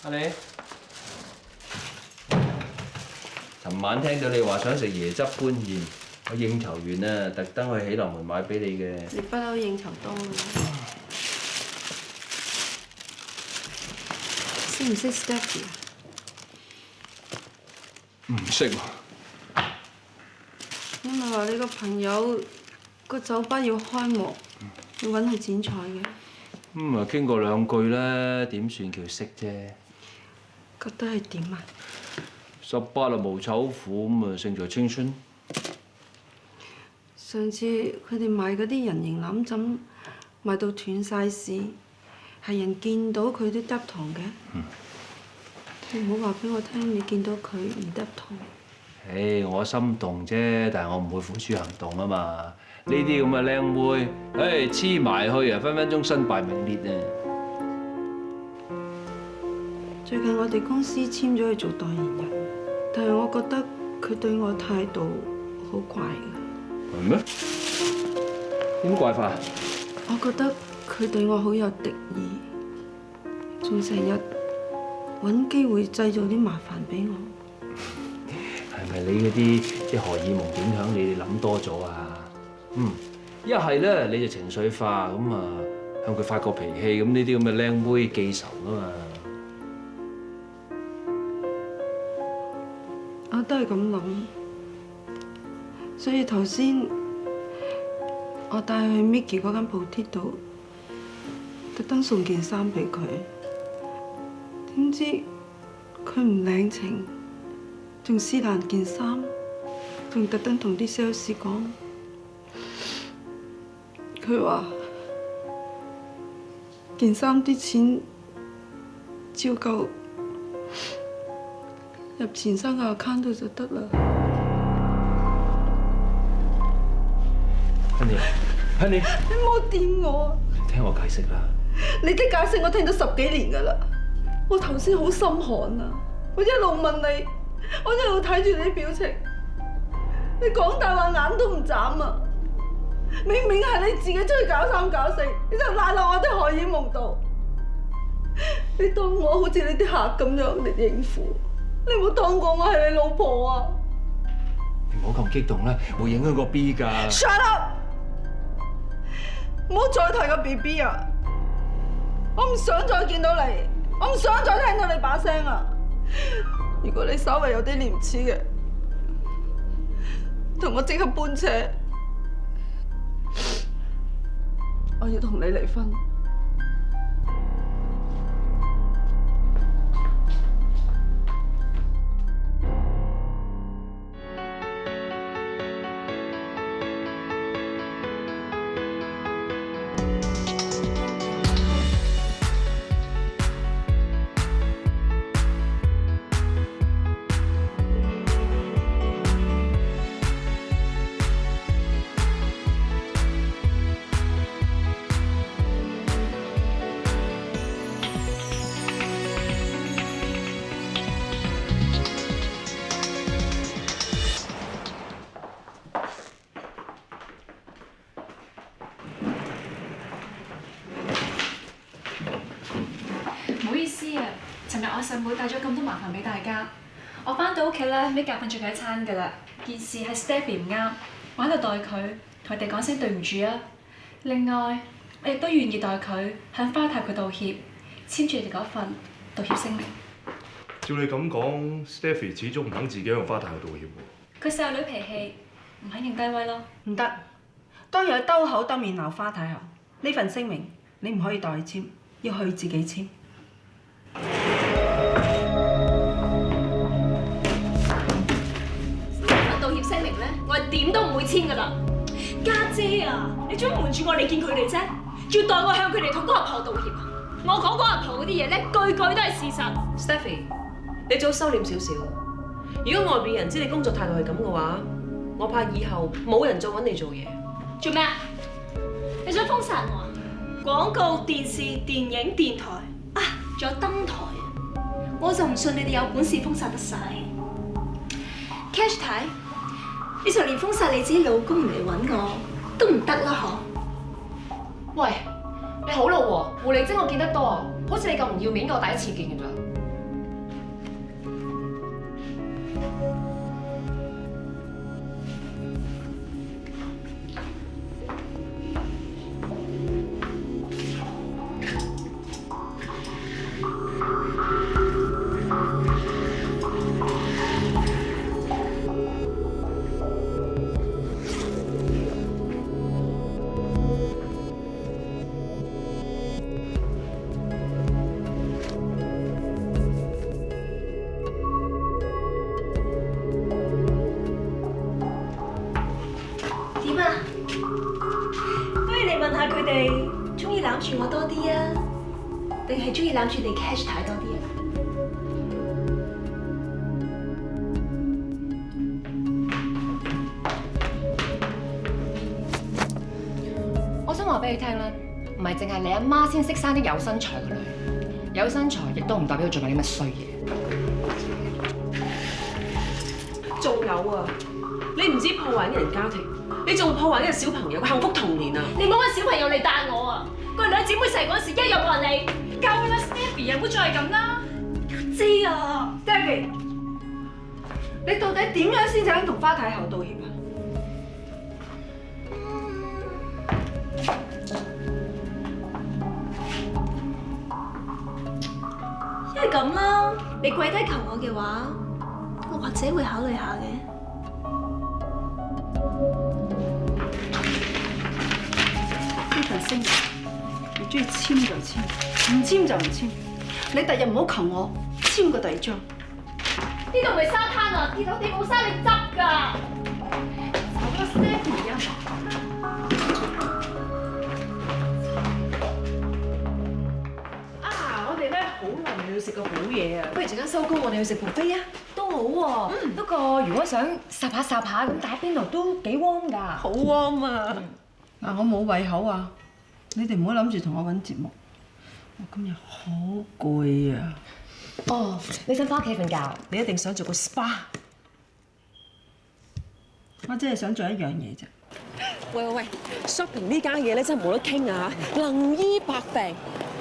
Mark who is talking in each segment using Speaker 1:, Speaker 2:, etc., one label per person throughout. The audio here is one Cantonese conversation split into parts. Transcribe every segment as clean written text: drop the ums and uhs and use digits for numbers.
Speaker 1: 阿你，尋晚聽到你話想食椰汁搬燕，我應酬完啊，特登去喜來門買俾你嘅。
Speaker 2: 你不嬲應酬多嘅。識唔識 Stephy 啊？
Speaker 1: 唔識喎。
Speaker 2: 你咪話你個朋友個酒吧要開幕，要揾佢剪彩嘅。
Speaker 1: 傾過兩句啦，點算叫識啫？
Speaker 2: 覺得係點啊
Speaker 1: 18啊無醜婦，咁啊勝在青春。
Speaker 2: 上次佢哋賣嗰啲人形攬枕賣到斷晒市，係人見到佢都嗒糖嘅。你唔好話俾我聽，你見到佢唔嗒糖。
Speaker 1: 我心動啫，但係我唔會付諸行動啊嘛。呢啲咁嘅靚妹，黐埋去啊，分分鐘身敗名裂啊！
Speaker 2: 最近我哋公司簽咗佢做代言人，但係我覺得佢對我態度好怪嘅。
Speaker 1: 係咩？點怪法？
Speaker 2: 我覺得佢對我好有敵意，仲成日揾機會製造啲麻煩俾我。
Speaker 1: 係咪你嗰啲荷爾蒙影響你哋諗多咗啊？一係咧你就情緒化咁啊，向佢發個脾氣，咁呢啲咁嘅靚妹記仇啊嘛。
Speaker 2: 我都係咁諗，所以頭先我帶佢去 Micky 嗰間鋪貼度，特登送件衫俾佢。點知佢唔領情，仲撕爛件衫，仲特登同啲 sales 講，佢話件衫啲錢照舊入錢生嘅 account 度就得啦。
Speaker 1: Honey，
Speaker 2: 你唔好掂我！
Speaker 1: 聽我解釋啦。
Speaker 2: 你啲解釋我聽咗10幾年㗎啦，我頭先好心寒啊！我一路問你，我一路睇住你啲表情，你講大話眼都唔眨啊！明明係你自己出去搞三搞四，你就賴落我啲荷爾蒙度，你當我好似你啲客咁樣嚟應付，你冇當過我係你老婆啊！
Speaker 1: 你唔好咁激動啦，會影響個 B 㗎。
Speaker 2: Shut up！ 唔好再提個 BB 啊！我唔想再見到你，我唔想再聽到你把聲啊！如果你稍微有啲廉恥嘅，同我即刻搬車，我要同你離婚。
Speaker 3: 唔好意思啊，尋日我細妹帶咗咁多麻煩俾大家，我翻到屋企咧，咩夾瞓住佢一餐㗎啦。件事係 Stephy 唔啱，我喺度代佢同佢哋講聲對唔住啊。另外，我亦都願意代佢向花太佢道歉，簽住你哋嗰份道歉聲明。
Speaker 4: 照你咁講 ，Stephy 始終唔肯自己向花太去道歉喎。
Speaker 3: 佢細路女脾氣，唔肯認低威咯。
Speaker 2: 唔得，當日佢兜口兜面鬧花太后，呢份聲明你唔可以代佢簽，要佢自己簽。
Speaker 5: 份道歉聲明咧，我係點都唔會簽噶啦。家姐啊，你做乜瞞住我嚟見佢哋啫？要代我向佢哋同嗰阿婆道歉啊！我講嗰阿婆嗰啲嘢咧，句句都係事實。
Speaker 6: Stephy， 你最好收斂少少。如果外邊人知你工作態度係咁嘅話，我怕以後冇人再揾你做嘢。
Speaker 5: 做咩啊？你想封殺我啊？廣告、電視、電影、電台啊，仲有燈台啊！我就唔信你哋有本事封殺得晒。Cash 太，你就連封殺你自己老公唔嚟揾我都唔得啦嗬？
Speaker 7: 喂，你好老喎，狐狸精我見得多啊，好似你咁唔要面嘅我第一次見㗎咋。
Speaker 5: 佢哋中意攬住我多啲啊，定係中意攬住你 cash 太多啲啊？
Speaker 7: 我想話俾你聽啦，唔係淨係你阿媽先識生啲有身材嘅女，有身材亦都唔代表做埋啲乜衰嘢。
Speaker 6: 仲有啊，你唔止破壞啲人家庭，你仲破壞啲小朋友嘅幸福童年啊！
Speaker 5: 你冇揾小朋友嚟帶我啊！佢哋兩姊妹細嗰陣時，一樣冇人理。
Speaker 3: 夠啦 ，Stephy 唔好再係咁啦。
Speaker 2: 知啊 ，David， 你到底點樣先想同花太后道歉啊？
Speaker 5: 因為咁啦，你跪低求我嘅話，我或者會考慮下嘅。
Speaker 2: 呢份聲明，你中意簽就簽，唔簽就唔簽。你第日唔好求我簽個第二張。
Speaker 5: 呢度唔係沙灘啊，跌到地冇沙你執㗎。
Speaker 3: 好啦 ，Stephy 啊，
Speaker 6: 我哋咧好耐未去食過好嘢啊！不如陣間收工，我哋去食 buffet 啊！
Speaker 7: 都好喎，不過如果想霎下咁打邊爐都幾 warm 㗎。
Speaker 6: 好 warm 啊！
Speaker 2: 嗱，我冇胃口啊！你哋唔好諗住同我揾節目，我今日好攰啊！
Speaker 7: 哦，你想翻屋企瞓覺？
Speaker 6: 你一定想做個 SPA。
Speaker 2: 我真係想做一樣嘢啫。
Speaker 6: 喂 ，shopping 呢間嘢咧真係冇得傾啊！能醫百病。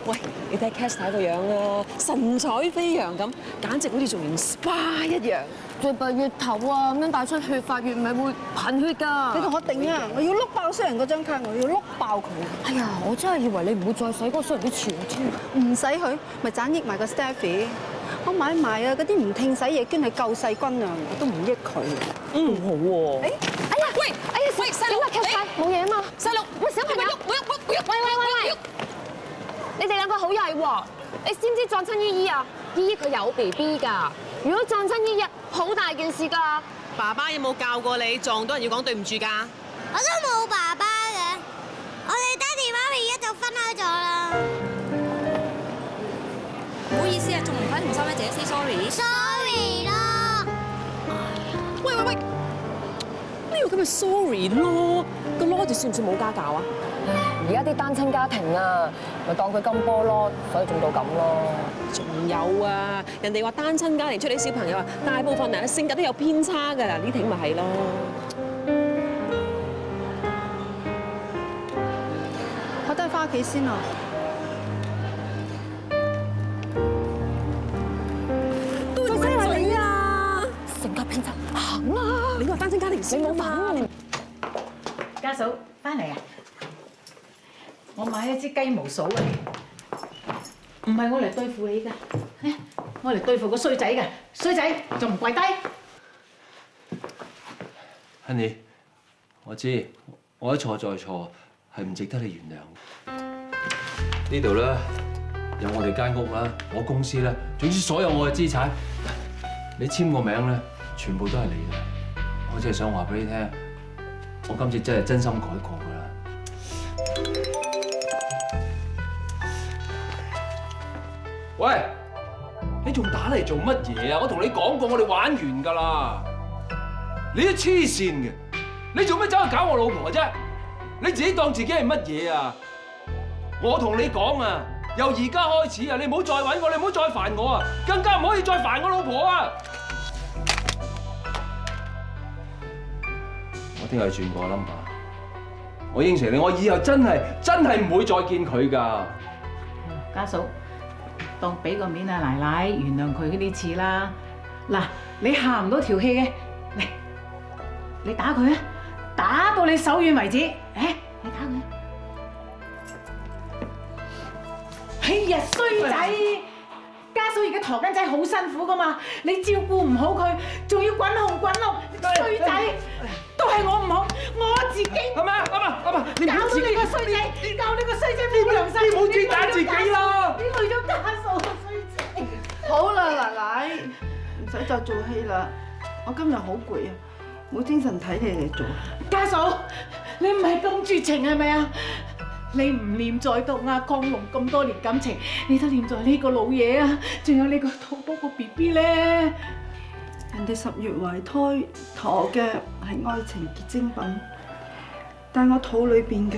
Speaker 6: 喂，你睇 Cass 睇個樣啊，神采飛揚咁，簡直好似做完 SPA 一樣。
Speaker 7: 最弊月頭啊，咁樣帶出血發月咪會貧血㗎。
Speaker 2: 你同我頂啊！我要碌爆衰人嗰張卡，我要碌爆佢。
Speaker 7: 哎呀，我真係以為你唔會再使嗰個衰人啲錢添。
Speaker 2: 唔使佢，咪賺益埋個 Stephy。我買埋啊嗰啲唔聽使嘢捐去救世軍啊，我都唔益佢。
Speaker 6: 好喎。
Speaker 7: 哎呀，喂，細佬，點啊？冇嘢啊嘛。細路，喂，小朋友，喂，你哋兩個好曳喎！你知唔知撞親姨姨啊？姨姨佢有 BB 㗎，如果撞親姨姨，好大件事㗎。
Speaker 6: 爸爸有冇教過你撞到人要講對唔住㗎？
Speaker 8: 我都冇爸爸嘅，我哋爹哋媽咪一早分開咗啦。
Speaker 9: 唔好意思啊，仲唔快同三妹姐 say sorry？Sorry
Speaker 8: 啦。
Speaker 6: 喂，呢個咁咪 sorry 咯，個囉字算唔算冇家教啊？
Speaker 7: 而家啲單親家庭啊，咪當佢金波咯，所以做到咁咯。
Speaker 6: 仲有啊，人哋話單親家庭出嚟小朋友啊，大部分人嘅性格都有偏差㗎啦，呢挺咪係咯。
Speaker 2: 我都係翻屋企先啊。
Speaker 6: 都犀利你啊！
Speaker 7: 性格偏差，行啦。
Speaker 6: 你話單親家庭先啊嘛。
Speaker 10: 家嫂翻嚟啊！我買一支雞毛掃嚟，唔係我嚟對付你㗎，我嚟對付個衰仔㗎，衰仔仲唔跪低
Speaker 1: Honey， 我知，我一錯再錯，係唔值得你原諒。呢度咧有我哋間屋啦，我公司啦，總之所有我嘅資產，你簽個名咧，全部都係你嘅。我只係想話俾你聽，我今次真係真心改過㗎啦。喂，你仲打嚟做乜嘢啊？我同你講過，我哋玩完㗎啦。你都黐線嘅，你做咩走去搞我老婆啫？你自己當自己係乜嘢啊？我同你講啊，由而家開始啊，你唔好再揾我，你唔好再煩我啊，更加唔可以再煩我老婆啊！我聽日轉個 number， 我應承你，我以後真係唔會再見佢㗎。
Speaker 10: 家嫂，當俾個面啊奶奶，原諒佢呢次啦。嗱，你下唔到條氣嘅，嚟，你打佢啊，打到你手軟為止。誒，你打佢。哎呀，衰仔！家嫂而家陀緊仔好辛苦噶嘛，你照顧唔好佢，仲要滾紅滾綠，衰仔都係我唔好，我自己。
Speaker 1: 阿媽，你唔好
Speaker 10: 搞到你個衰仔，搞你個衰仔冇良心，
Speaker 1: 你唔好專打自己啦！
Speaker 10: 你累咗家嫂個衰仔。
Speaker 2: 好啦，奶奶，唔使再做戲啦。我今日好攰啊，冇精神睇你哋做。
Speaker 10: 家嫂，你唔係咁絕情係咪啊？你唔念在讀啊，亢龍咁多年感情，你都念在呢個老嘢啊，仲有你個肚嗰個 BB 咧。
Speaker 2: 人哋10月懷胎，陀嘅係愛情結晶品，但我肚裏邊嘅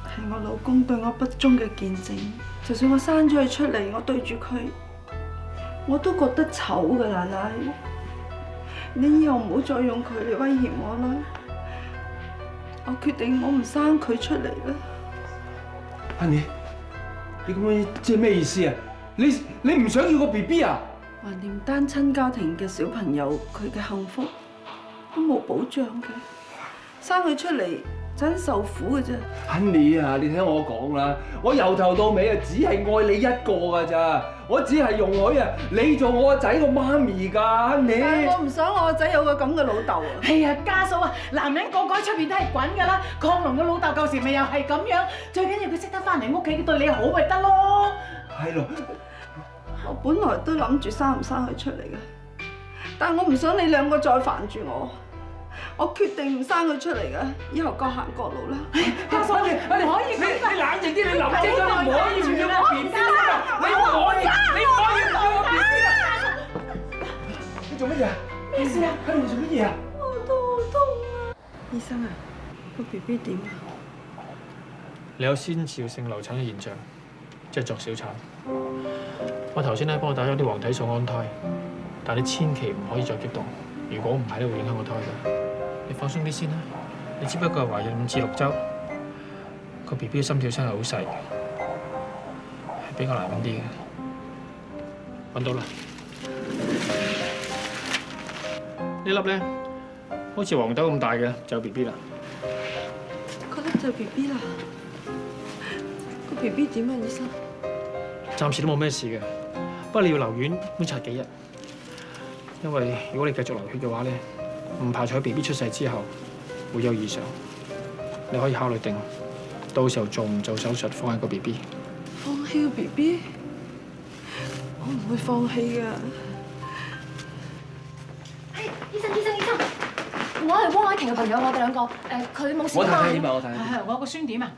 Speaker 2: 係我老公對我不忠嘅見證。就算我生咗佢出嚟，我對住佢，我都覺得醜㗎，奶奶。你以後唔好再用佢嚟威脅我啦。我決定我唔生佢出嚟啦。
Speaker 1: Honey，你咁樣即係咩意思啊？你唔想要個 BB 啊？
Speaker 2: 橫掂單親家庭嘅小朋友，佢嘅幸福都冇保障嘅，生佢出嚟真受苦嘅啫。
Speaker 1: Honey啊，你聽我講啦，我由頭到尾啊，只係愛你一個㗎咋，我只係容許啊你做我個仔個媽咪㗎，Honey。
Speaker 2: 但係我唔想我個仔有個咁嘅老豆啊！
Speaker 10: 係啊，家嫂啊，男人個個喺出邊都係滾㗎啦，亢龍嘅老豆舊時咪又係咁樣，最緊要佢識得翻嚟屋企對你好咪得咯。
Speaker 1: 係咯。
Speaker 2: 我本來都諗住生唔生佢出嚟嘅，但係我唔想你兩個再煩住我，我決定唔生佢出嚟嘅，以後各行各路啦。
Speaker 10: 家嫂，我哋可以
Speaker 1: 你冷靜啲，你諗清楚，你唔可以唔要個 BB 啊！你唔可以唔要個 BB 啊！你做乜嘢啊？咩事啊？喺度做乜嘢啊？
Speaker 2: 我肚好痛啊！醫生啊，個 BB 點啊？
Speaker 11: 你有先兆性流產嘅現象，即係作小產。我頭先咧幫我打咗啲黃體素安胎，但你千祈唔可以再激動，如果唔係咧會影響個胎㗎。你放鬆啲先啦，你只不過係懷孕5至6週，個 BB 嘅心跳聲係好細，係比較難揾啲嘅。揾到啦，呢粒咧好似黃豆咁大嘅就有 BB 啦。
Speaker 2: 嗰粒就 BB 啦，個 BB 點啊，醫生？
Speaker 11: 暫時都冇咩事嘅，不過你要留院觀察幾日，因為如果你繼續流血嘅話咧，唔排除喺 BB 出世之後會有異常。你可以考慮定，到時候做唔做手術放喺個 BB。
Speaker 2: 放棄個 BB？我唔會放棄㗎。
Speaker 7: 醫生，我係汪凱婷嘅朋友，我哋兩個佢冇事嘛。
Speaker 10: 係我個孫點啊？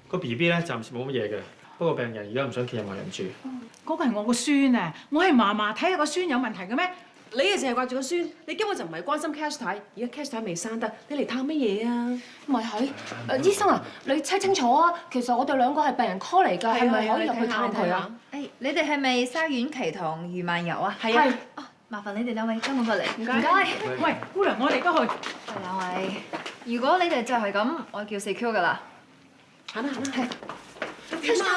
Speaker 11: 個 BB 咧暫時冇乜嘢嘅。不過病人而家唔想見任何人住。
Speaker 10: 嗰個係我個孫啊！我係嫲嫲睇下個孫有問題嘅咩？
Speaker 6: 你啊淨係掛住個孫，你根本就唔係關心 Cash 太。而家 Cash 太未生得，你嚟探乜嘢啊？
Speaker 7: 咪係醫生啊，你 check 清楚啊！其實我哋兩個係病人 call 嚟㗎，係咪可以入去探佢啊？
Speaker 9: 誒，你哋係咪沙丸鰭同魚漫油啊？
Speaker 6: 係啊。
Speaker 9: 麻煩你哋兩位跟我過嚟。
Speaker 7: 唔該。
Speaker 10: 喂，姑娘，我哋都去。
Speaker 9: 兩位，如果你哋就係咁，我叫4Q 㗎啦。
Speaker 6: 行啦。
Speaker 7: Cash 太，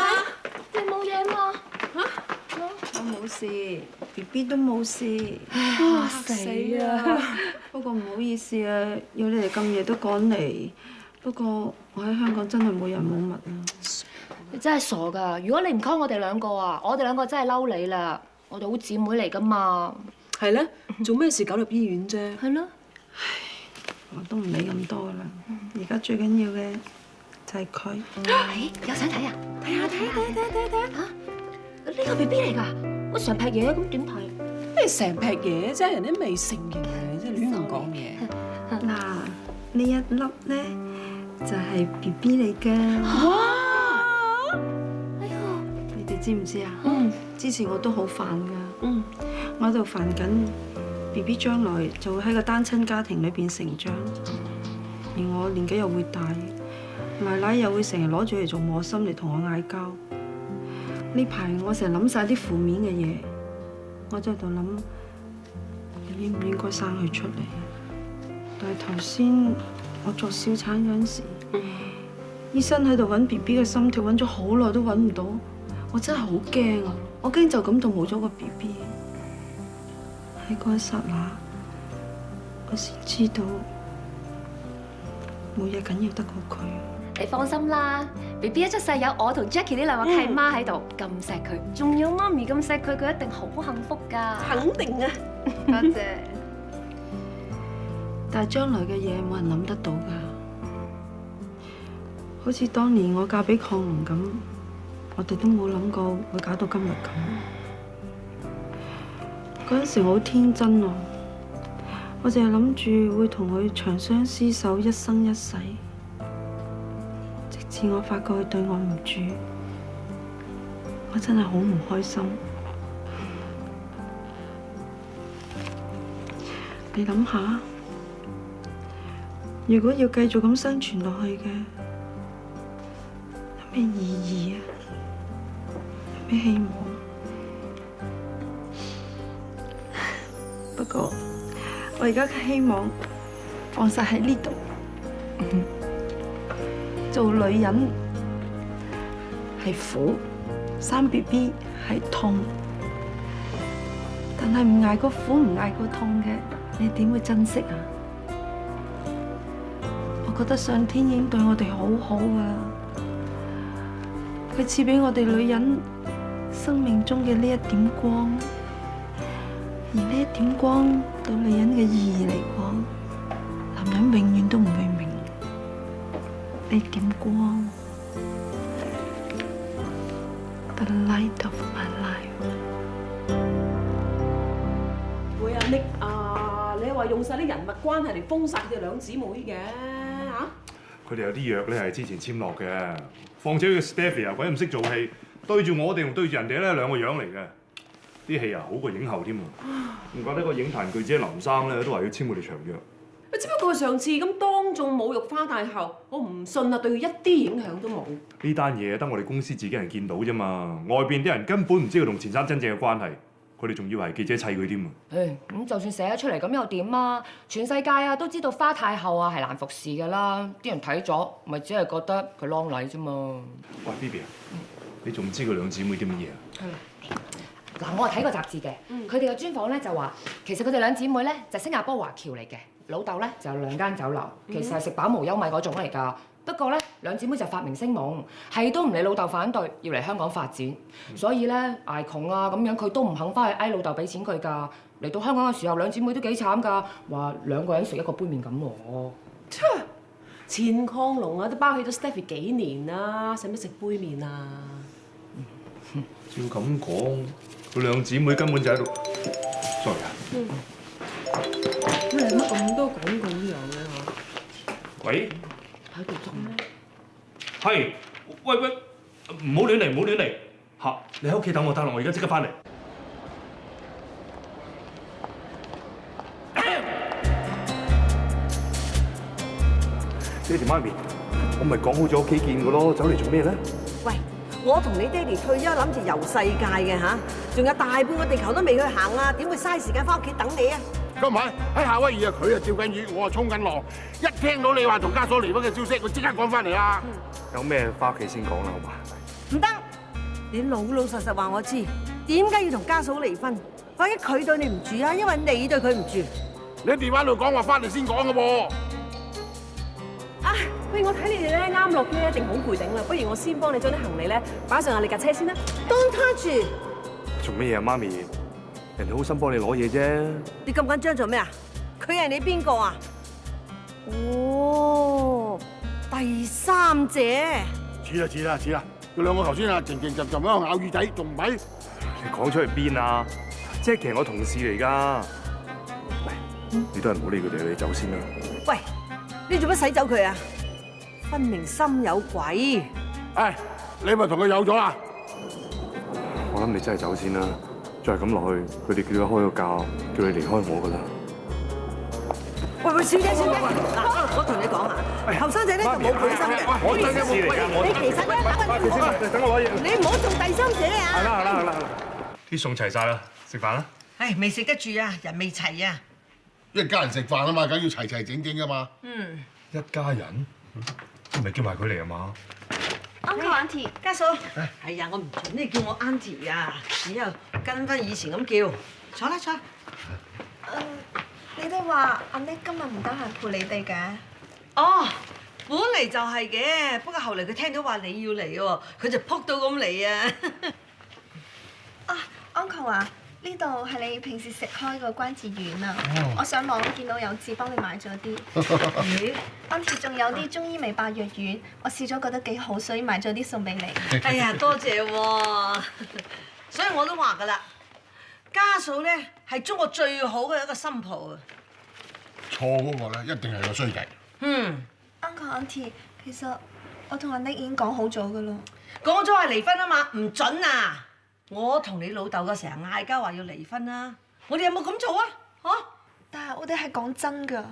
Speaker 7: 你冇嘢嘛？
Speaker 2: 我冇事 ，BB 都冇事。
Speaker 7: 嚇死啊！
Speaker 2: 不過唔好意思啊，要你哋咁夜都趕嚟。不過我喺香港真係冇人冇物啊。
Speaker 7: 你真係傻㗎！如果你唔 call 我哋兩個啊，我哋兩個真係嬲你啦！我哋好姊妹嚟㗎嘛。
Speaker 6: 係咧，做咩事搞入醫院啫？
Speaker 7: 係咯。
Speaker 2: 我都唔理咁多啦。而家最緊要嘅就係佢。
Speaker 7: 有相睇啊！睇下嚇！呢個 BB 嚟㗎，我成劈嘢咁點睇？
Speaker 6: 咩成劈嘢啫？人哋未成形嘅，真係亂咁講嘢。
Speaker 2: 嗱，呢一粒咧就係 BB 嚟㗎。
Speaker 7: 哇！哎呀！
Speaker 2: 你哋知唔知啊？之前我都好煩㗎。我喺度煩緊 BB 將來就會喺個單親家庭裏邊成長，而我年紀又會大，奶奶又會成日攞住嚟做磨心嚟同我嗌交。呢排我成日諗晒啲負面嘅嘢，我就喺度諗，應唔應該生佢出嚟？但係頭先我做小產嗰陣時，醫生喺度揾 BB 嘅心跳，揾咗好耐都揾唔到，我真係好驚啊！我驚就咁就冇咗個 BB。喺嗰一剎那，我先知道冇嘢緊要得過佢。
Speaker 7: 你放心啦 ，BB 一出世有我同 Jackie 呢兩個契媽喺度，咁錫佢，仲有媽咪咁錫佢，佢一定好幸福㗎。
Speaker 6: 肯定啊！
Speaker 9: 多謝。
Speaker 2: 但係將來嘅嘢冇人諗得到㗎，好似當年我嫁俾亢龍咁，我哋都冇諗過會搞到今日咁。嗰陣時我好天真啊，我淨係諗住會同佢長相廝守一生一世。自我發覺佢對我唔住，我真係好唔開心。你諗下，如果要繼續咁生存落去嘅，有咩意義啊？有咩希望？不過我而家嘅希望放晒喺呢度。做女人係苦，生 BB 係痛，但係唔捱過苦唔捱過痛嘅，你點會珍惜啊？我覺得上天已經對我哋好好㗎，佢賜俾我哋女人生命中嘅呢一點光，而呢一點光對女人嘅意義嚟講，男人永遠都唔會明呢點光。The light of my life。
Speaker 6: 喂啊 Nick 啊，你話用晒啲人物關係嚟封殺佢哋兩姊妹嘅嚇？
Speaker 4: 佢哋有啲約咧係之前簽落嘅，況且佢 Stephy 啊鬼唔識做戲，對住我哋同對住人哋咧兩個樣嚟嘅，啲戲啊好過影后添喎。唔怪得個影壇巨姐林生咧都話要簽佢哋長約。
Speaker 6: 只不過上次咁當眾侮辱花太后，我唔信啊，對佢一啲影響都冇。
Speaker 4: 呢單嘢得我哋公司自己人見到啫嘛，外邊啲人根本唔知佢同錢生真正嘅關係，佢哋仲以為係記者砌佢添啊！
Speaker 9: 咁就算寫咗出嚟咁又點啊？全世界啊都知道花太后啊係難服侍㗎啦，啲人睇咗咪只係覺得佢啷禮啫嘛。
Speaker 4: 喂 B B 啊，你仲唔知佢兩姊妹啲乜嘢啊？
Speaker 9: 嗱，我係睇過雜誌嘅，佢哋嘅專訪咧就話，其實佢哋兩姊妹咧就係新加坡華僑嚟嘅，老豆咧就有2間酒樓，其實係食飽無憂米嗰種嚟㗎。不過咧，兩姊妹就發明星夢，係都唔理老豆反對，要嚟香港發展。所以咧捱窮啊咁樣，佢都唔肯翻去嗌老豆俾錢佢㗎。嚟到香港嘅時候，兩姊妹都幾慘㗎，話2個人食一個杯麵咁喎。
Speaker 6: 錢礦龍啊，都包起咗 Stephy 幾年啦，使乜食杯麵啊？
Speaker 4: 照咁講，佢兩姊妹根本就喺度 ，sorry 啊。
Speaker 6: 你乜咁多廣告呢樣嘅嚇？
Speaker 4: 喂，
Speaker 6: 喺度做咩？
Speaker 4: 係，喂，唔好亂嚟，唔好亂嚟嚇！你喺屋企等我得啦，我而家即刻翻嚟。爹哋媽咪，我咪講好咗屋企見嘅咯，走嚟做咩咧？
Speaker 12: 喂，我同你爹哋退休諗住遊世界嘅嚇，仲有大半個地球都未去行啊，點會嘥時間翻屋企等你啊？
Speaker 13: 咁唔係喺夏威夷啊，佢啊釣緊魚，我啊衝緊浪。一聽到你話同家嫂離婚嘅消息，我即刻趕翻嚟啦。
Speaker 4: 有咩翻屋企先講啦，好嘛？
Speaker 12: 唔得，你老老實實話我知，點解要同家嫂離婚？或者佢對你唔住啊，因為你對佢唔住。
Speaker 13: 你喺電話度講話翻嚟先講嘅噃。
Speaker 6: 啊，喂，我睇你哋咧啱落機一定好攰頂啦，不如我先幫你將啲行李咧擺上下你架車先啦。
Speaker 12: Don't touch！
Speaker 4: 做乜嘢啊，媽咪？人哋好心幫你攞嘢啫。
Speaker 12: 你咁緊張做咩啊？佢係你邊個啊？哦，第三者。
Speaker 13: 似啦，佢兩個頭先啊靜靜咁樣咬耳仔，仲唔係？
Speaker 4: 你講出去邊啊？Jackie係我同事嚟㗎。喂，你都係唔好理佢哋，你走先啦。
Speaker 12: 喂，你做乜使走佢啊？分明心有鬼。
Speaker 13: 唉，你咪同佢有咗啦。
Speaker 4: 我諗你真係走先啦。再係咁落去，佢哋叫佢開個價，叫你離開我㗎啦。
Speaker 12: 喂，小姐，嗱，我同你講啊，後生仔咧就冇本心嘅。
Speaker 4: 我真係嚟㗎，我
Speaker 12: 你其實咧，
Speaker 4: 等我攞嘢。
Speaker 12: 你唔好做第三者啊！
Speaker 4: 係啦，啲餸齊晒啦，食飯啦。
Speaker 12: 唉，未食得住啊，人未齊啊。
Speaker 13: 一家人食飯啊嘛，梗要齊齊整整㗎嘛。
Speaker 4: 一家人，咪叫埋佢嚟啊嘛。
Speaker 5: Uncle Auntie，
Speaker 12: 家嫂，係啊，我唔準你叫我 Auntie 啊，以後跟翻以前咁叫。坐啦，坐。
Speaker 5: 你哋話阿 Nick 今日唔得閒陪你哋嘅？
Speaker 12: 哦，本嚟就係嘅，不過後嚟佢聽到話你要嚟喎，佢就撲到咁嚟啊。
Speaker 5: 啊，Uncle 啊，呢度係你平時食開個關節丸啊，我上網見到有紙幫你買咗啲。Auntie 仲有啲中醫味白藥丸，我試咗覺得幾好，所以買咗啲送俾你。
Speaker 12: 哎呀，多謝喎，所以我都話㗎啦，家嫂咧係中國最好嘅一個新抱啊。
Speaker 13: 錯嗰個咧，一定係個衰仔。
Speaker 5: Uncle Auntie，其實
Speaker 2: 我同阿 Nick 已經講好咗噶啦。
Speaker 12: 講咗係離婚啊嘛，唔準啊！我同你老豆嘅成日嗌交話要離婚啊，我哋有冇咁做啊？嚇！
Speaker 2: 但係我哋係講真㗎。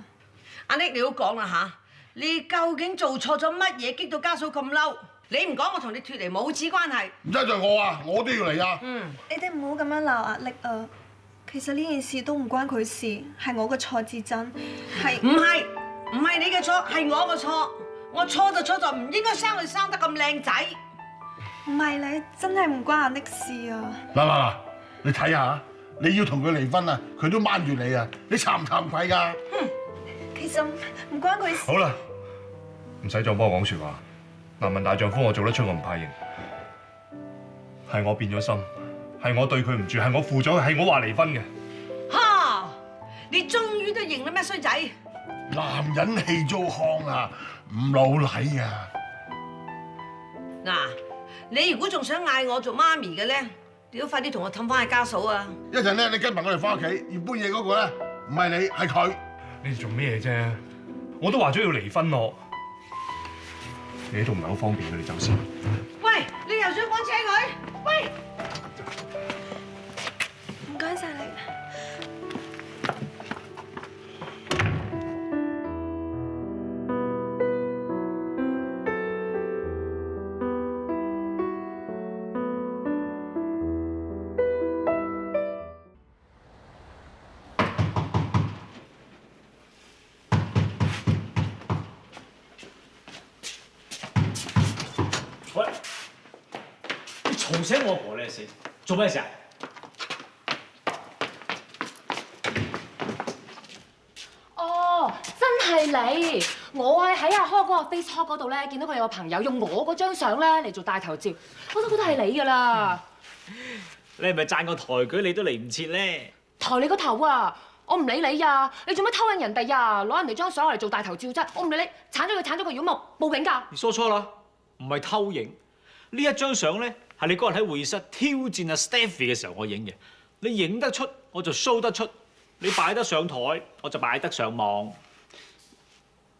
Speaker 12: 阿 Nick 你好講啦嚇，你究竟做錯咗乜嘢激到家嫂咁嬲？你唔講我同你脫離母子關係。
Speaker 13: 唔得罪我啊，我都要嚟啊！
Speaker 2: 你哋唔好咁樣鬧阿 Nick 啊！其實呢件事都唔關佢事，係我嘅錯至真，係
Speaker 12: 唔係你嘅錯，係我嘅錯。我錯就錯在唔應該生佢生得咁靚仔。
Speaker 2: 唔係你真係唔關阿 Nick 事啊！
Speaker 13: 嗱，你睇下，你要同佢離婚啊，佢都掹住你啊，你慚唔慚愧㗎？
Speaker 2: 其實唔關佢事。
Speaker 4: 好啦，唔使再幫我講説話。男人大丈夫，我做得出，我唔怕認。係我變咗心，係我對佢唔住，係我負咗，係我話離婚嘅。
Speaker 12: 嚇！你終於都認啦咩衰仔？
Speaker 13: 男人氣糟糠啊，唔老禮啊！
Speaker 12: 嗱，你如果仲想嗌我做媽咪嘅咧，你都快啲同我氹翻去家嫂啊！
Speaker 13: 一陣咧，你跟埋我哋翻屋企，要搬嘢嗰個咧，唔係你，係佢。
Speaker 4: 你哋做咩啫？我都話咗要離婚咯。你都唔係好方便嘅，你走先。
Speaker 12: 喂，你又想趕車佢？喂，
Speaker 2: 唔該晒你。
Speaker 11: 喂，你嘈醒我婆咧先，做咩事啊？
Speaker 9: 哦，真係你！我係喺阿柯嗰個 Facebook 嗰度咧，見到佢有個朋友用我嗰張相咧嚟做大頭照，我都覺得係你㗎啦。
Speaker 11: 你係咪讚我抬舉你都嚟唔切咧？
Speaker 9: 抬你個頭啊！我唔理你啊！你做咩偷引人哋啊？攞人哋張相嚟做大頭照啫！我唔理你，鏟咗佢，如果冇報警㗎。
Speaker 11: 你疏錯啦，唔係偷影。呢一張相咧係你嗰日喺會議室挑戰阿 Stephy 嘅時候我影嘅。你影得出我就 show 得出，你擺得上台我就擺得上網。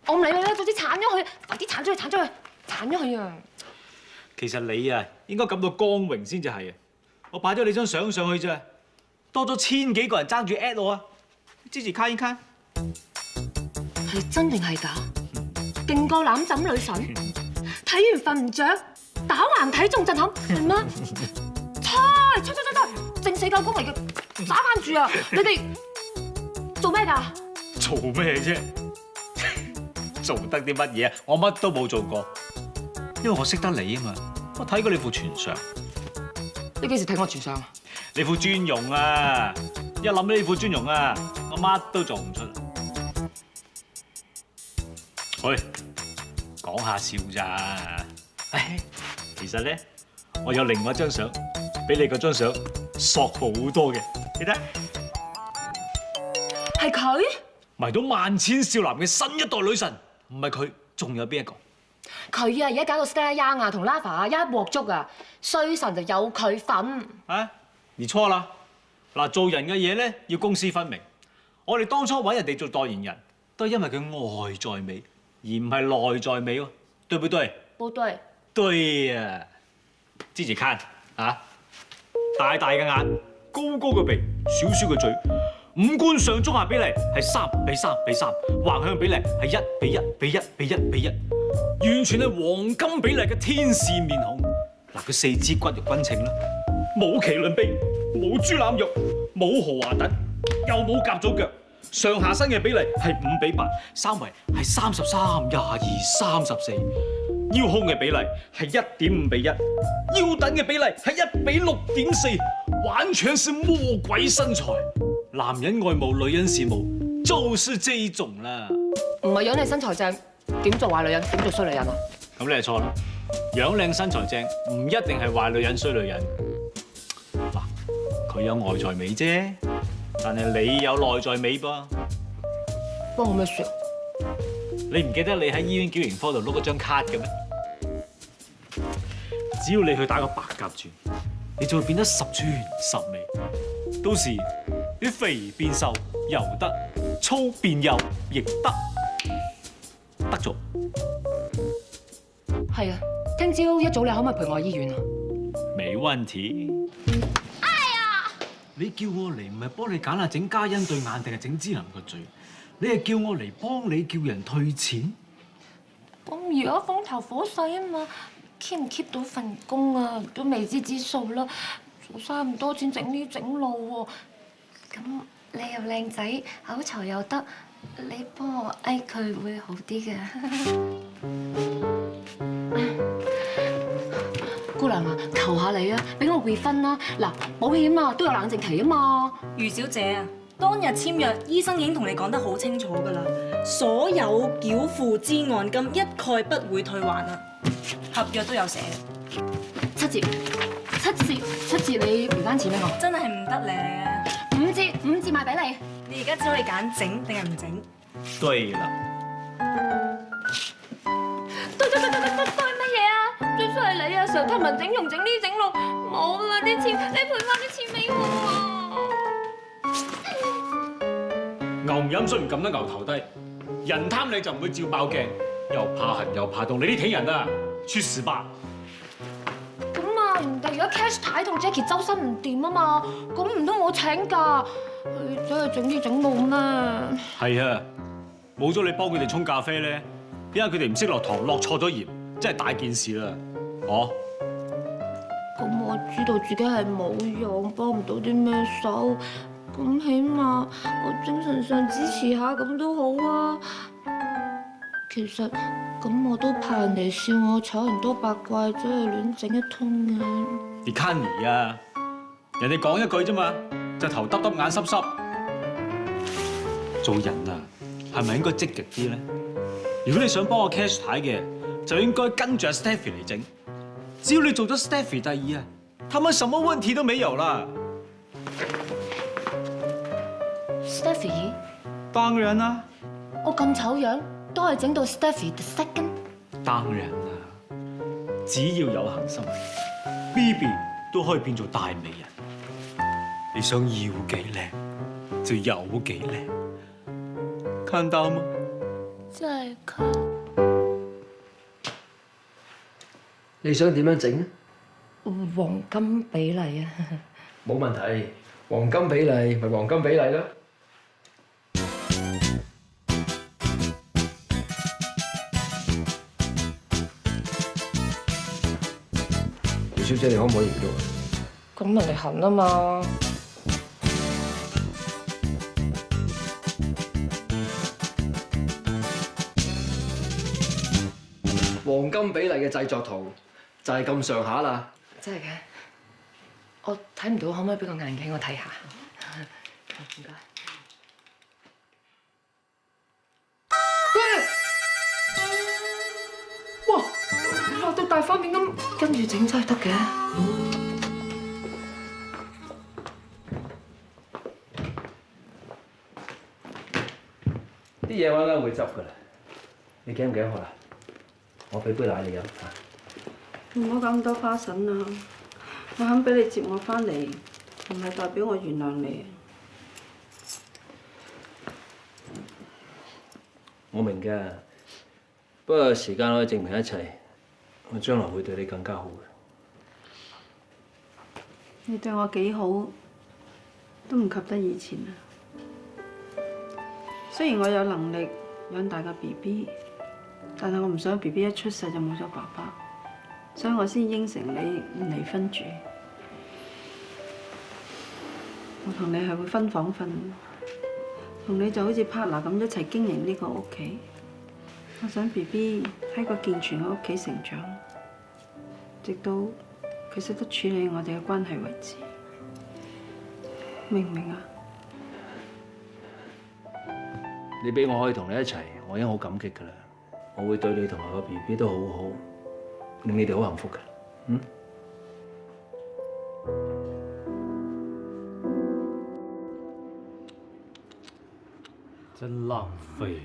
Speaker 9: 我唔理你啦，總之鏟咗佢，快啲鏟咗佢，鏟咗佢啊！
Speaker 11: 其實你啊應該感到光榮先至係啊！我擺咗你張相上去啫，多咗千幾個人爭住 at 我啊！支持卡一卡，
Speaker 9: 係真定係假？勁過攬枕女神，睇完瞓唔着，打橫睇仲震撼，係咩？猜，正死狗公嚟嘅，打翻住啊！你哋做咩㗎？
Speaker 11: 做咩啫？做得啲乜嘢啊？我乜都冇做過，因為我識得你啊嘛。我睇過你副全相。
Speaker 9: 你幾時睇我全相啊？
Speaker 11: 你副尊容啊！一諗起呢副尊容啊，我乜都做唔出。喂，講下笑咋？唉，其實咧，我有另外一張相，比你嗰張相索好多嘅。你睇，
Speaker 9: 係佢
Speaker 11: 迷到萬千少男嘅新一代女神，唔係佢，仲有邊一個？
Speaker 9: 佢啊，而家搞到 Stella Young 啊同 Lava 啊一鑊粥啊，衰神就有佢份。
Speaker 11: 啊，你錯啦！嗱，做人嘅嘢咧要公私分明。我哋當初揾人哋做代言人，都係因為佢外在美，而唔係內在美喎，對唔對？
Speaker 9: 不對。
Speaker 11: 對啊，支持看啊！大大嘅眼，高高嘅鼻，小小嘅嘴，五官上中下比例係3:3:3，橫向比例係1:1:1:1:1，完全係黃金比例嘅天使面孔。嗱，佢四肢骨肉均稱啦，冇麒麟臂，冇豬腩肉，冇豪華突，又冇夾咗腳，上下身嘅比例係5:8，三圍係33、22、34，腰胸嘅比例係1.5:1，腰等嘅比例係1:6.4，完全是魔鬼身材。男人愛慕，女人羨慕，就是這種啦。
Speaker 9: 唔係樣你身材正，點做壞女人？點做衰女人啊？
Speaker 11: 咁你係錯啦，樣靚身材正唔一定係壞女人衰女人。嗱，佢有外在美啫，但係你有內在美噃。
Speaker 9: 關我咩事啊？
Speaker 11: 你唔記得你喺醫院矯形科度碌嗰張卡嘅咩？只要你去打個白鴿轉，你就會變得10全10美。到時啲肥變瘦又得，粗變幼亦得，得咗。
Speaker 9: 係係啊，聽朝一早你可唔可以陪我去醫院啊？
Speaker 14: 沒問題。哎呀！你叫我嚟唔係幫你揀下整嘉欣對眼定係整芝林個嘴？你係叫我嚟幫你叫人退錢？
Speaker 9: 咁而家風頭火勢啊嘛 ，keep 唔 keep 到份工啊，都未知之數啦。做嘥咁多錢整呢整路喎，咁你又靚仔，口才又得，你幫我嗌佢會好啲嘅。姑娘啊，求下你啊，俾我結婚啦！嗱，保險啊都有冷靜期啊嘛。
Speaker 5: 余小姐啊，當日簽約，醫生已經同你講得好清楚㗎啦，所有繳付之按金一概不會退還啊，合約都有寫。
Speaker 9: 七折，你賠翻錢俾我。
Speaker 5: 真係唔得咧。
Speaker 9: 五折賣俾你。
Speaker 5: 你而家只可以揀整定係唔整。
Speaker 14: 對啦。
Speaker 9: 對乜嘢啊？最衰係你啊！成日聽人整容整呢整路，冇啦啲錢，你賠翻啲錢俾我啊！
Speaker 14: 牛唔飲水唔撳得牛頭低，人貪你就唔會照爆鏡，又怕痕又怕凍，你呢啲人啊，出事吧！
Speaker 9: 咁啊，人哋而家 Cash 太同 Jackie 周身唔掂啊嘛，咁唔通我請假？走去整啲整路咩？
Speaker 14: 係啊，冇咗你幫佢哋沖咖啡咧，因為佢哋唔識落糖，落錯咗鹽，真係大件事啦！哦。
Speaker 9: 咁我知道自己係冇用，幫唔到啲咩手，咁起碼我精神上支持下咁都好啊。其實咁我都怕人哋笑我醜人多八怪，走去亂整一通嘅。
Speaker 14: 你 Canny 啊，人哋講一句啫嘛，就頭耷耷眼濕濕。做人啊，係咪應該積極啲咧？如果你想幫我 Cash 太嘅，就應該跟住阿 Stephy 嚟整。只要你做咗 Stephy 第二啊，他們什麼問題都沒有啦。
Speaker 9: Stephy？
Speaker 14: 當然啦。
Speaker 9: 我咁醜樣，都係整到 Stephy the second。
Speaker 14: 當然啦，只要有恆心 ，BB 都可以變做大美人。你想要幾靚，就有幾靚，看到嗎？
Speaker 9: 真係看。
Speaker 1: 你想點樣整咧？
Speaker 9: 黃金比例啊！
Speaker 1: 冇問題，黃金比例咪黃金比例咯。姚小姐，你可唔可以唔喐啊？
Speaker 9: 咁人哋痕啊嘛。
Speaker 1: 黃金比例嘅製作圖就係咁上下啦。
Speaker 9: 真係嘅，我睇唔到，可唔可以俾個眼鏡我睇下？唔該。哇！畫到大方面咁，跟住整真係得嘅。
Speaker 1: 啲嘢我啱會執㗎啦。你驚唔驚渴啊？我俾杯奶你飲嚇。
Speaker 2: 唔好咁多花神啦！我肯俾你接我翻嚟，唔係代表我原諒你。
Speaker 1: 我明嘅，不過時間可以證明一切，我將來會對你更加好嘅。
Speaker 2: 你對我幾好，都唔及得以前啊！雖然我有能力養大個 BB， 但係我唔想 BB 一出世就冇咗爸爸。所以我先應承你唔離婚住，我同你係會分房瞓，同你就好似 partner 咁一齊經營呢個屋企。我想 BB 喺個健全嘅屋企成長，直到佢識得處理我哋嘅關係為止，明唔明啊？
Speaker 1: 你俾我可以同你一齊，我已經好感激㗎啦。我會對你同埋個 BB 都好好。令你哋好幸福嘅，嗯？
Speaker 14: 真浪費。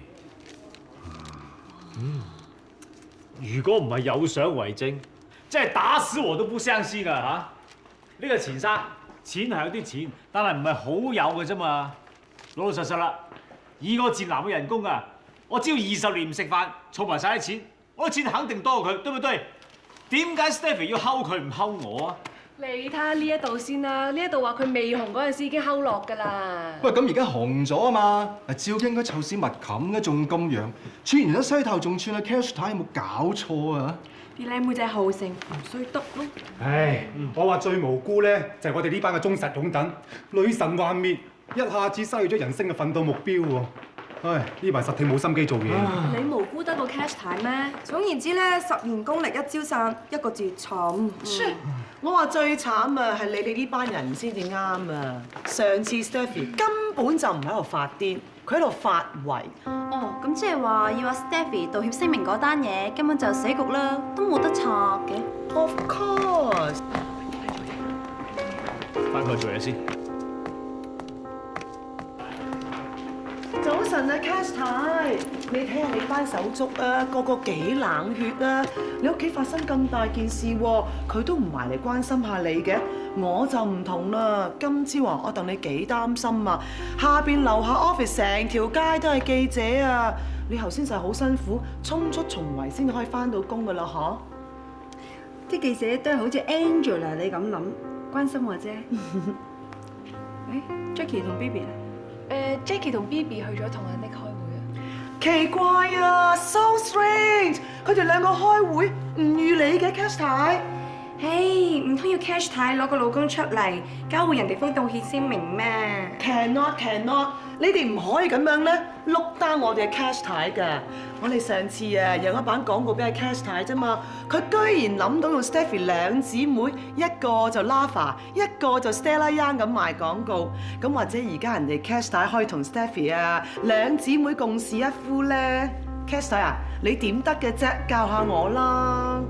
Speaker 14: 如果唔係有相為證，真係打死我都不相信啊！嚇，呢個錢生錢係有啲錢，但係唔係好有嘅啫嘛。老老實實啦，以我賤男嘅人工啊，我只要20年唔食飯，儲埋晒啲錢，我錢肯定多過佢，對唔對？點解 Stephy 要睺佢唔睺我啊？
Speaker 6: 你睇下呢一度先啦，呢一度話佢未紅嗰陣時已經睺落㗎啦。
Speaker 15: 喂，咁而家紅咗啊嘛，照應該臭屎密冚嘅，仲咁樣，串完咗西頭仲串去 cash 睇，有冇搞錯啊？
Speaker 2: 啲靚妹仔好勝唔衰得咯。
Speaker 16: 唉，我話最無辜咧，就係我哋呢班嘅忠實擁躉，女神幻滅，一下子失去咗人生嘅奮鬥目標喎。唉，呢排實體冇心機做嘢。
Speaker 2: 你無辜得過 cash 太咩？總言之咧，10年功力一朝散，一個字慘。
Speaker 12: 我話最慘啊，係你哋呢班人先至啱啊！上次 Stephy 根本就唔喺度發癲，佢喺度發圍。
Speaker 2: 哦，咁即係話要阿 Stephy 道歉聲明嗰單嘢根本就死局啦，都冇得拆嘅。
Speaker 12: Of course。
Speaker 11: 翻去做嘢先。
Speaker 12: 早晨啊 ，Cash 太，你睇下你班手足啊，個個幾冷血啊！你屋企發生咁大件事喎，佢都唔埋嚟關心下你嘅，我就唔同啦。今朝啊，我戥你幾擔心啊！下邊樓下 office 成條街都係記者啊！你頭先就係好辛苦，衝出重圍先可以翻到工噶啦，
Speaker 2: 啲記者都係好似 Angela 你咁諗，關心我啫。Jackie 同 BB 咧
Speaker 6: ？Jackie 同 BB 去咗同阿 Nick 開會啊。
Speaker 12: 奇怪啊 ，so strange！ 佢哋兩個開會唔預你嘅 Cash 太。
Speaker 2: 嘿，唔通要 Cash 太攞個老公出嚟交換人哋封道歉聲明咩
Speaker 12: ？Cannot！ 你哋唔可以咁樣咧，碌單我哋嘅 Cash 太㗎。我哋上次啊，有一版廣告俾阿 Cash 太啫嘛，佢居然諗到用 Stephy 兩姊妹，一個就 Lava， 一個就 Stella Young 咁賣廣告。咁或者而家人哋 Cash 太可以同 Stephy 啊兩姊妹共侍一夫咧 ？Cash 太啊，你點得嘅啫？教下我啦。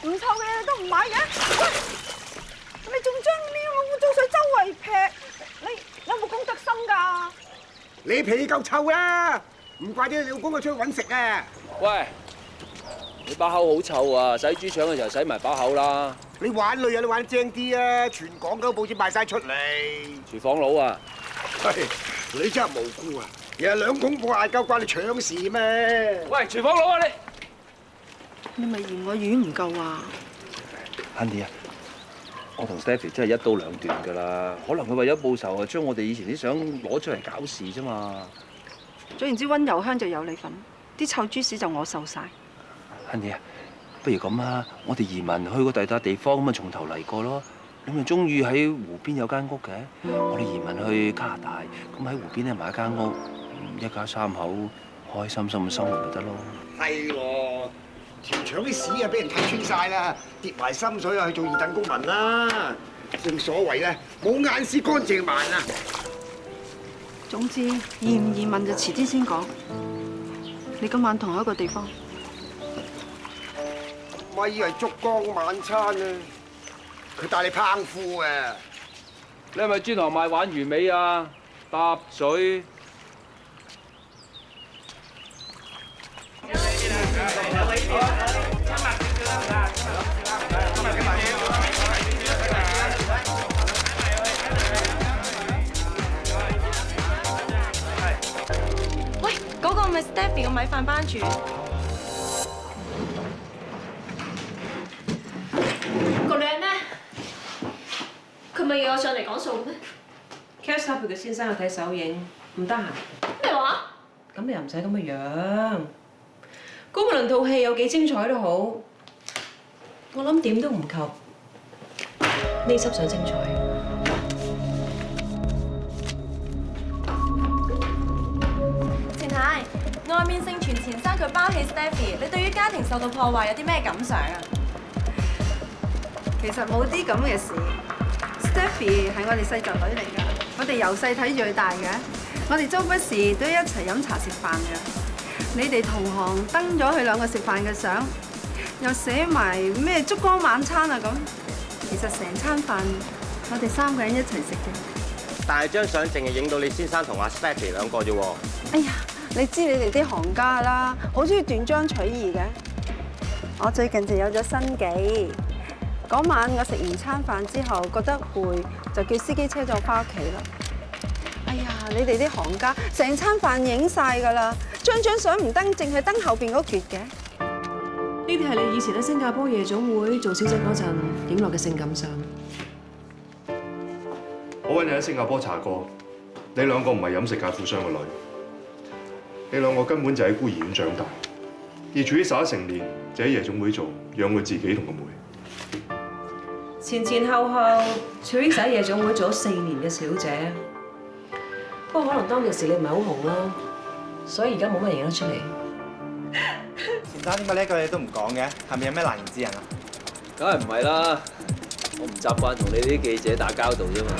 Speaker 2: 唔臭嘅嘢都唔買嘅，喂！你仲將呢個污糟水周圍劈，你有冇公德心㗎？
Speaker 13: 你脾氣夠臭啊！唔怪得你老公佢出去揾食啊！
Speaker 1: 喂，你把口好臭啊！洗豬腸嘅時候洗埋把口啦！
Speaker 13: 你玩女啊，你玩得精啲啊！全港九報紙賣晒出嚟。
Speaker 1: 廚房佬啊！
Speaker 13: 你真係無辜啊！日日兩公婆嗌交關你搶事咩？
Speaker 1: 喂，廚房佬啊你！
Speaker 2: 你咪嫌我魚唔夠啊
Speaker 1: Andy 啊，我同 Stephy 真係一刀兩斷㗎啦。可能佢為咗報仇啊，將我哋以前啲相攞出嚟搞事啫嘛。
Speaker 2: 總言之，溫柔鄉就有你份，啲臭豬屎就我受晒。
Speaker 1: Andy 啊，不如咁啊，我哋移民去個第笪地方咁啊，從頭嚟過咯。你咪中意喺湖邊有間屋嘅，我哋移民去加拿大，咁喺湖邊咧買間屋，一家三口開心心咁生活咪得咯。
Speaker 13: 係喎。條腸啲屎啊，俾人睇穿晒啦，跌埋心水啊，去做二等公民啦。正所謂咧，冇眼屎乾淨盲啊。
Speaker 2: 總之，移唔移民就遲啲先講。你今晚同我一個地方。
Speaker 13: 我以為燭光晚餐啊，佢帶你烹夫啊。
Speaker 1: 你係咪專行賣玩魚尾啊？搭水。
Speaker 2: 喂，嗰個咪 Stephy 個米飯班主。
Speaker 5: 個女人咧，佢咪要我上嚟講數咩
Speaker 9: ？Cash 太陪佢先生去睇首映，唔得閒。
Speaker 5: 咩話？
Speaker 9: 咁你又唔使咁嘅樣。無論套戲有幾精彩都好，我諗點都唔及呢輯相精彩。
Speaker 2: 前太，外面盛傳前生佢包起 Stephy， 你對於家庭受到破壞有啲咩感想啊？其實冇啲咁嘅事 ，Stephy 係我哋細侄女嚟㗎，我哋由細睇住佢大嘅，我哋周不時都一齊飲茶食飯㗎。你哋同行登咗佢兩個食飯嘅相，又寫埋咩燭光晚餐啊咁，其實成餐飯我哋3個人一齊食嘅。
Speaker 17: 但係張相淨係影到你先生同阿 Stephy 兩個啫喎。
Speaker 2: 哎呀，你知你哋啲行家啦，好中意斷章取義嘅。我最近就有咗新技。嗰晚我食完餐飯之後覺得攰，就叫司機車咗我翻屋企啦。哎呀，你哋啲行家成餐飯影晒㗎啦，張相唔登，淨係登後邊嗰橛嘅。
Speaker 6: 呢啲係你以前喺新加坡夜總會做小姐嗰陣影落嘅性感相。
Speaker 15: 我揾你喺新加坡查過，你兩個唔係飲食界富商嘅女，你兩個根本就喺孤兒院長大，而Teresa成年就喺夜總會做，養佢自己同個妹。
Speaker 6: 前後，Teresa喺夜總會做咗4年嘅小姐。不過可能當其時你唔係好紅啦，所以而家冇乜認得出嚟。
Speaker 17: 前生點解呢句嘢都唔講嘅？係咪有咩難言之隱啊？
Speaker 1: 梗係唔係啦，我唔習慣同你啲記者打交道啫嘛。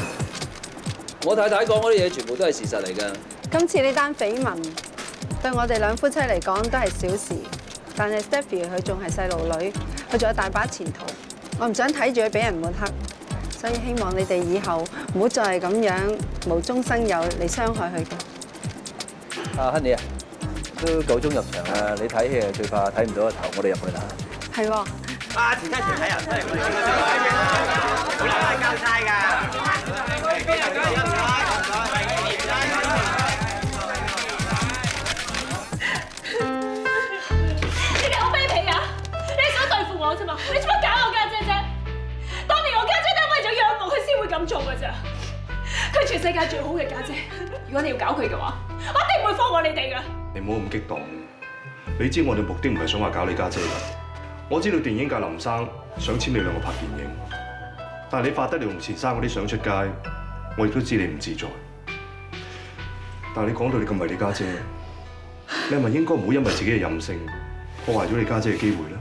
Speaker 1: 我太太講嗰啲嘢全部都係事實嚟㗎。
Speaker 2: 今次呢單緋聞對我哋兩夫妻嚟講都係小事，但係 Stephy 佢仲係細路女，佢仲有大把前途。我唔想睇住佢俾人抹黑，所以希望你哋以後唔好再係咁樣無中生有嚟傷害佢嘅。
Speaker 1: 阿 Honey 啊，都夠鐘入場啦，你睇戲最怕睇唔到個頭，我哋入去啦。
Speaker 2: 係喎。
Speaker 17: 啊，前睇啊，好難交差㗎。
Speaker 5: 你哋好卑鄙啊！你係想對付我啫嘛？你做乜搞我家姐啫？當年我家姐都係為咗養我，佢先會咁做㗎咋。佢全世界最好嘅家姐，如果你要搞佢嘅話，我一定唔會放過你哋㗎。
Speaker 15: 你唔好咁激動，你知我哋目的唔係想話搞你家姐㗎。我知道電影界林生想簽你兩個拍電影，但係你發得你同錢生嗰啲相出街，我亦都知你唔自在。但係你講到你咁為你家姐，你係咪應該唔好因為自己嘅任性破壞咗你家姐嘅機會咧？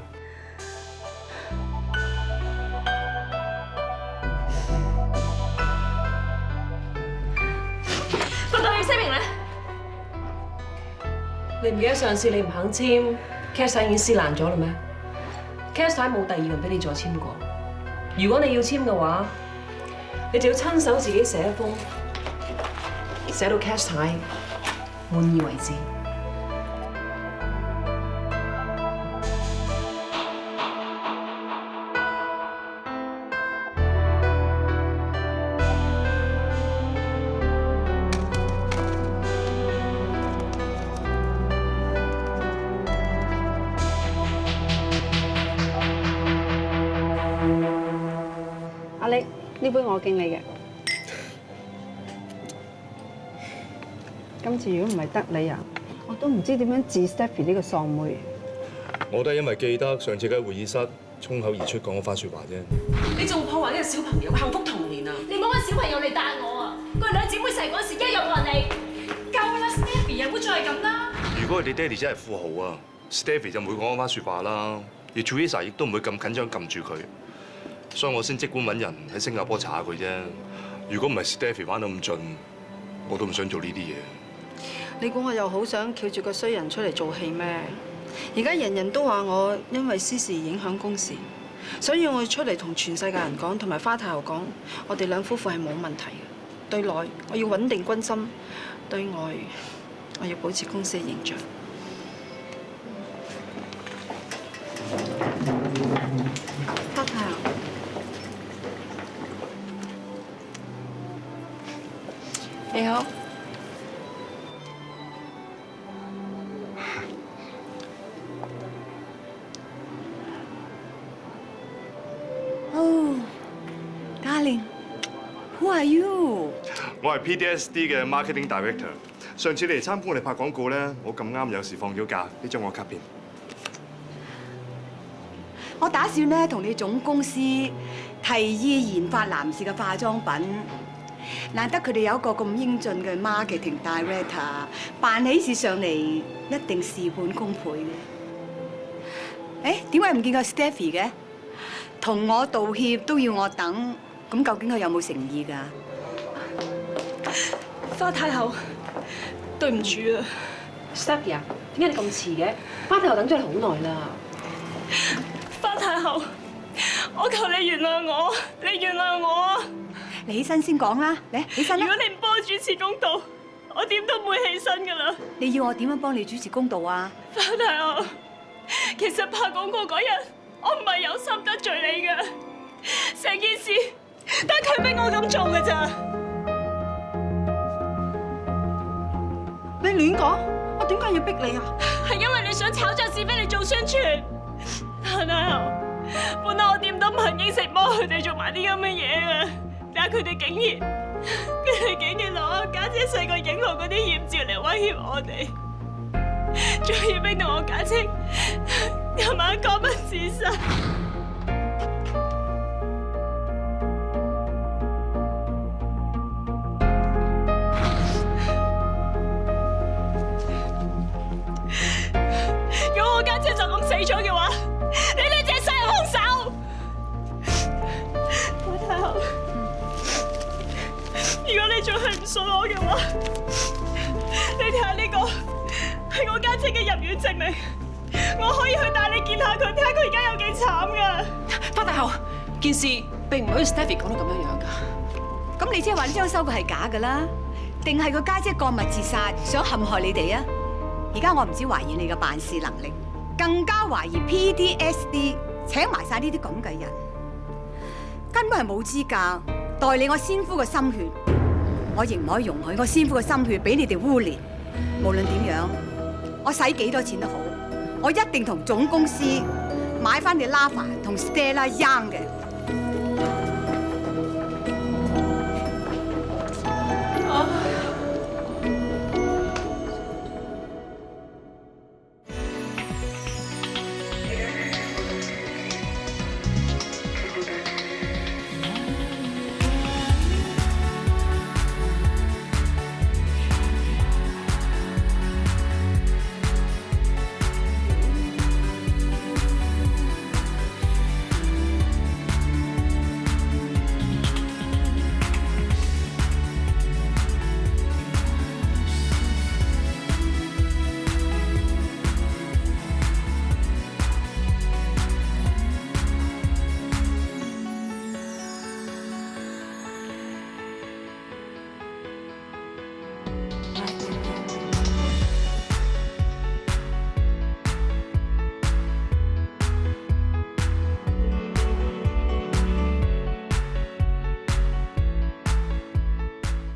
Speaker 5: 個道歉聲明咧，
Speaker 6: 你唔記得上次你唔肯簽 cast 已經撕爛咗啦咩 ？cast 冇第2份俾你再簽過。如果你要簽嘅話，你就要親手自己寫一封，寫到 cast 滿意為止。
Speaker 2: 阿力，呢杯我敬你嘅。今次如果唔係得你啊，我都唔知點樣治 Stephy 呢個喪妹。
Speaker 15: 我都係因為記得上次喺會議室衝口而出講嗰番説話啫。
Speaker 6: 你仲破壞呢個小朋友嘅幸福童年啊！
Speaker 5: 你冇揾小朋友嚟帶我啊！佢哋兩姊妹細嗰時一樣愛你。夠啦 ，Stephy 又唔會再係咁啦。
Speaker 15: 如果佢哋爹哋真係富豪啊 ，Stephy 就唔會講嗰番説話啦，而 Teresa 亦都唔會咁緊張撳住佢。所以我先即管揾人喺新加坡查下佢啫。如果唔係 Stephy 玩到咁盡，我都唔想做呢啲嘢。
Speaker 2: 你估我又好想翹住個衰人出嚟做戲咩？而家人人都話我因為私事影響公事，所以我要出嚟同全世界人講，同埋花太后講，我哋兩夫婦係冇問題嘅。對內我要穩定軍心，對外我要保持公司嘅形象。花太后，你好。
Speaker 18: Oh, darling, who are you?
Speaker 15: 我係 PDSD 嘅 Marketing Director。上次你嚟參觀我哋拍廣告咧，我咁啱有時放咗假，呢張我卡片。
Speaker 18: 我打算咧同你總公司提議研發男士嘅化妝品。難得佢哋有一個咁英俊嘅 Marketing Director， 辦起事上嚟一定事半功倍嘅。誒，點解唔見過 Stephy 嘅？同我道歉都要我等，咁究竟佢有冇誠意㗎？
Speaker 5: 花太后，對唔住啊
Speaker 6: ，Stephy 啊，點解你咁遲嘅？花太后等咗你好耐啦。
Speaker 5: 花太后，我我求你原諒我，你原諒我啊！
Speaker 18: 你起身先講啦，嚟起身啦！
Speaker 5: 如果你唔幫我主持公道，我點都唔會起身噶啦。
Speaker 18: 你要我點樣幫你主持公道啊？
Speaker 5: 花太后，其實拍廣告嗰日，我唔係有心得罪你嘅，成件事都係佢逼我咁做嘅咋。
Speaker 2: 你亂講，我點解要逼你啊？
Speaker 5: 係因為你想炒作是非嚟做宣傳。花太后，本來我點都唔肯應承幫佢哋做埋啲咁嘅嘢嘅，但係佢哋竟然攞我家姐細個影落嗰啲豔照嚟威脅我哋，仲要逼到我家姐今晚割脈自殺。如果我家姐就咁死咗嘅話，你哋就係殺人兇手。花太后，如果你仲係唔信我嘅話，你睇下呢個係我家姐嘅入院證明，我可以去帶你見下佢，睇下佢而家有幾慘噶。
Speaker 6: 花太后，件事並唔係好似 Stephy 講到咁樣樣㗎。
Speaker 18: 咁你即係話呢張收據係假㗎啦？定係個家姐割脈自殺，想陷害你哋啊？而家我唔止懷疑你嘅辦事能力，更加懷疑 PTSD 請埋晒呢啲咁嘅人，根本係冇資格代理我先夫嘅心血。我亦唔可以容許我先夫嘅心血俾你哋污蔑。無論點樣，我使幾多錢都好，我一定同總公司買翻你 Lava 同 Stella Young 嘅。